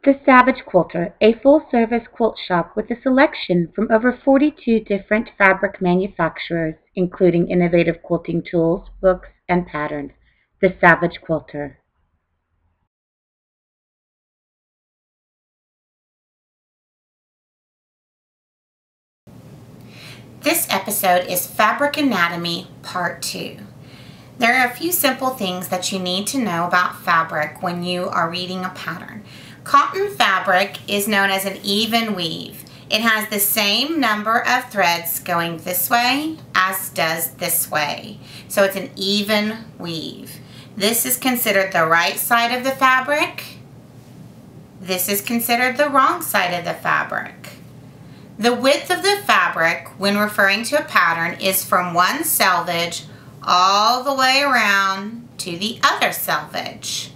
The Savage Quilter, a full-service quilt shop with a selection from over 42 different fabric manufacturers, including innovative quilting tools, books, and patterns. The Savage Quilter. This episode is Fabric Anatomy Part 2. There are a few simple things that you need to know about fabric when you are reading a pattern. Cotton fabric is known as an even weave. It has the same number of threads going this way as does this way. So it's an even weave. This is considered the right side of the fabric. This is considered the wrong side of the fabric. The width of the fabric when referring to a pattern is from one selvage all the way around to the other selvage.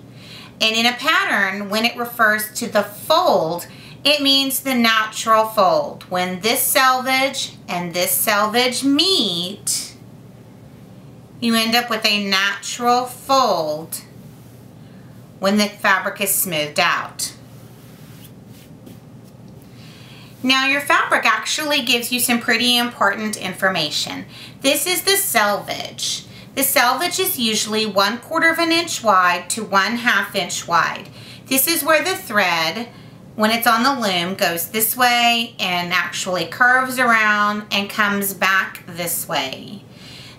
And in a pattern, when it refers to the fold, it means the natural fold. When this selvage and this selvage meet, you end up with a natural fold when the fabric is smoothed out. Now your fabric actually gives you some pretty important information. This is the selvage. The selvage is usually 1/4 of an inch wide to 1/2 inch wide. This is where the thread, when it's on the loom, goes this way and actually curves around and comes back this way.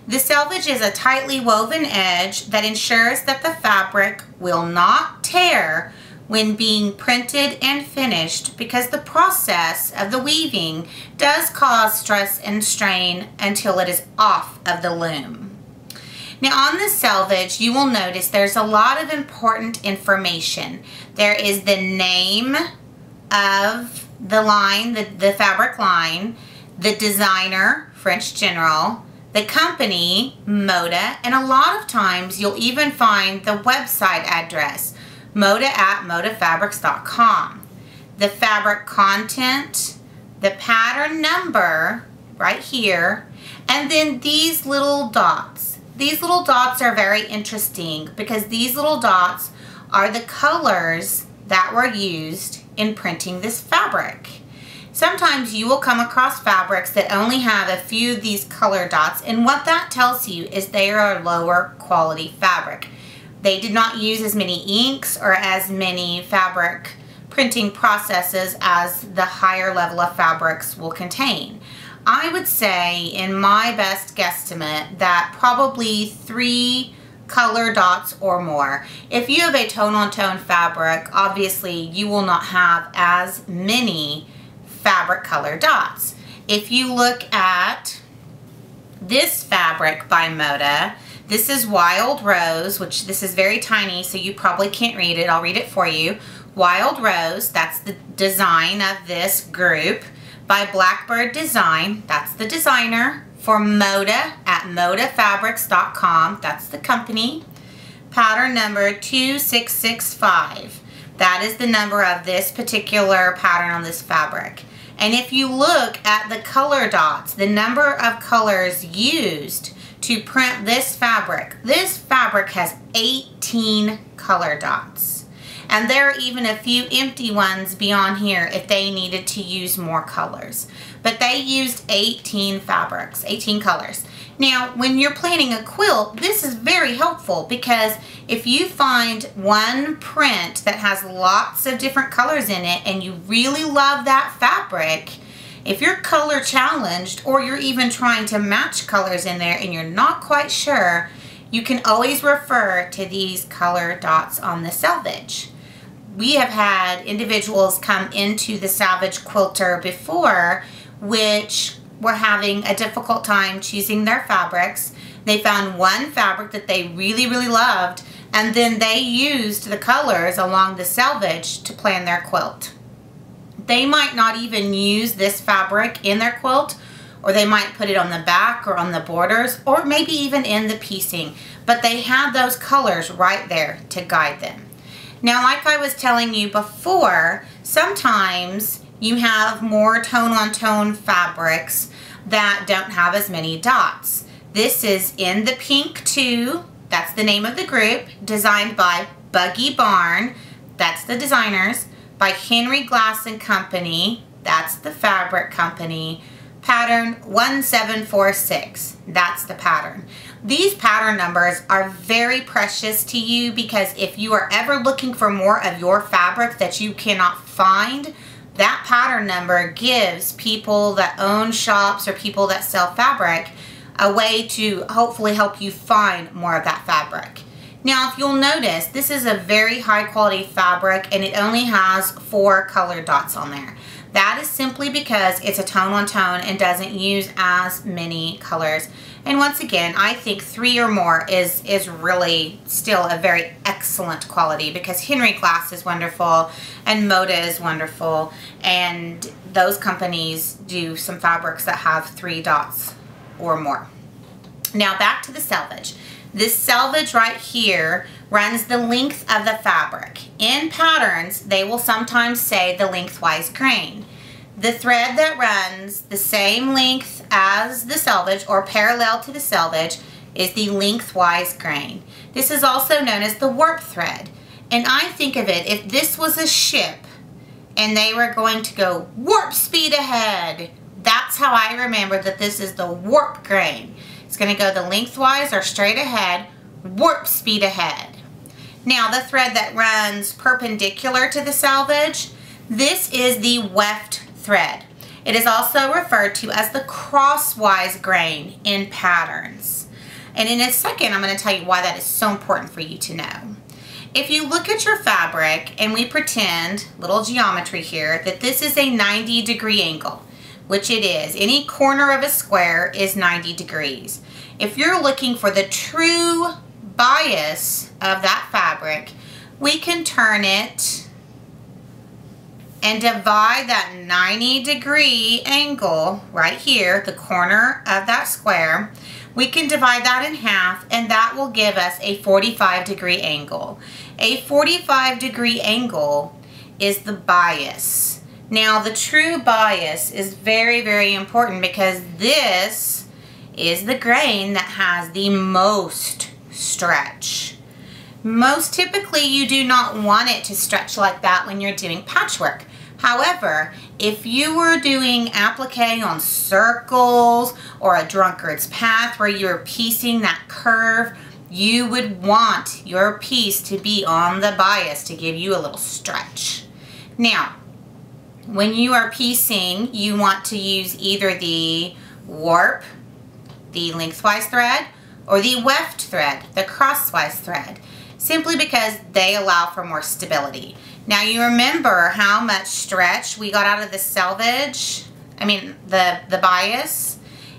The selvage is a tightly woven edge that ensures that the fabric will not tear when being printed and finished, because the process of the weaving does cause stress and strain until it is off of the loom. Now on the selvage, you will notice there's a lot of important information. There is the name of the line, the fabric line, the designer, French General, the company, Moda, and a lot of times you'll even find the website address, moda@modafabrics.com. The fabric content, the pattern number right here, and then these little dots. These little dots are very interesting because these little dots are the colors that were used in printing this fabric. Sometimes you will come across fabrics that only have a few of these color dots, and what that tells you is they are a lower quality fabric. They did not use as many inks or as many fabric printing processes as the higher level of fabrics will contain. I would say, in my best guesstimate, that probably 3 color dots or more. If you have a tone-on-tone fabric, obviously you will not have as many fabric color dots. If you look at this fabric by Moda, this is Wild Rose, which this is very tiny, so you probably can't read it. I'll read it for you. Wild Rose, that's the design of this group. By Blackbird Design, that's the designer. For Moda at modafabrics.com, that's the company. Pattern number 2665. That is the number of this particular pattern on this fabric. And if you look at the color dots, the number of colors used to print this fabric has 18 color dots. And there are even a few empty ones beyond here if they needed to use more colors. But they used 18 fabrics, 18 colors. Now, when you're planning a quilt, this is very helpful because if you find one print that has lots of different colors in it and you really love that fabric, if you're color challenged or you're even trying to match colors in there and you're not quite sure, you can always refer to these color dots on the selvage. We have had individuals come into the Savage Quilter before which were having a difficult time choosing their fabrics. They found one fabric that they really, really loved, and then they used the colors along the selvage to plan their quilt. They might not even use this fabric in their quilt, or they might put it on the back or on the borders, or maybe even in the piecing, but they had those colors right there to guide them. Now, like I was telling you before, sometimes you have more tone-on-tone fabrics that don't have as many dots. This is in the pink too. That's the name of the group, designed by Buggy Barn. That's the designers. by Henry Glass and Company. That's the fabric company. Pattern 1746. That's the pattern. These pattern numbers are very precious to you because if you are ever looking for more of your fabric that you cannot find, that pattern number gives people that own shops or people that sell fabric a way to hopefully help you find more of that fabric. Now, if you'll notice, this is a very high quality fabric and it only has 4 colored dots on there. That is simply because it's a tone on tone and doesn't use as many colors. And once again, I think 3 or more is really still a very excellent quality because Henry Glass is wonderful and Moda is wonderful, and those companies do some fabrics that have 3 dots or more. Now back to the selvage. This selvage right here runs the length of the fabric. In patterns, they will sometimes say the lengthwise grain. The thread that runs the same length as the selvage or parallel to the selvage is the lengthwise grain. This is also known as the warp thread. And I think of it, if this was a ship and they were going to go warp speed ahead, that's how I remember that this is the warp grain. It's going to go the lengthwise or straight ahead, warp speed ahead. Now the thread that runs perpendicular to the selvage, this is the weft thread. It is also referred to as the crosswise grain in patterns. And in a second, I'm going to tell you why that is so important for you to know. If you look at your fabric and we pretend, little geometry here, that this is a 90-degree angle, which it is. Any corner of a square is 90 degrees. If you're looking for the true bias of that fabric, we can turn it and divide that 90-degree angle right here, the corner of that square. We can divide that in half and that will give us a 45-degree angle. A 45-degree angle is the bias. Now the true bias is very, very important because this is the grain that has the most stretch. Most typically you do not want it to stretch like that when you're doing patchwork. However, if you were doing applique on circles or a drunkard's path where you're piecing that curve, you would want your piece to be on the bias to give you a little stretch. Now, when you are piecing, you want to use either the warp, the lengthwise thread, or the weft thread, the crosswise thread, simply because they allow for more stability. Now you remember how much stretch we got out of the selvage, the bias.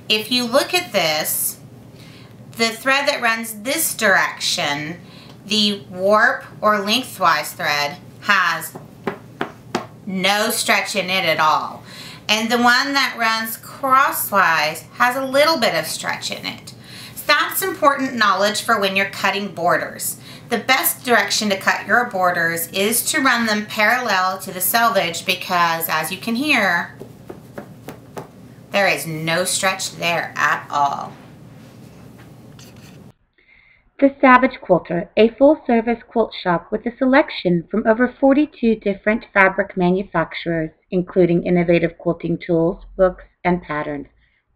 If you look at this, the thread that runs this direction, the warp or lengthwise thread, has no stretch in it at all. And the one that runs crosswise has a little bit of stretch in it. So that's important knowledge for when you're cutting borders. The best direction to cut your borders is to run them parallel to the selvage because, as you can hear, there is no stretch there at all. The Savage Quilter, a full-service quilt shop with a selection from over 42 different fabric manufacturers, including innovative quilting tools, books, and patterns.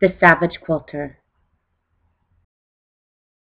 The Savage Quilter.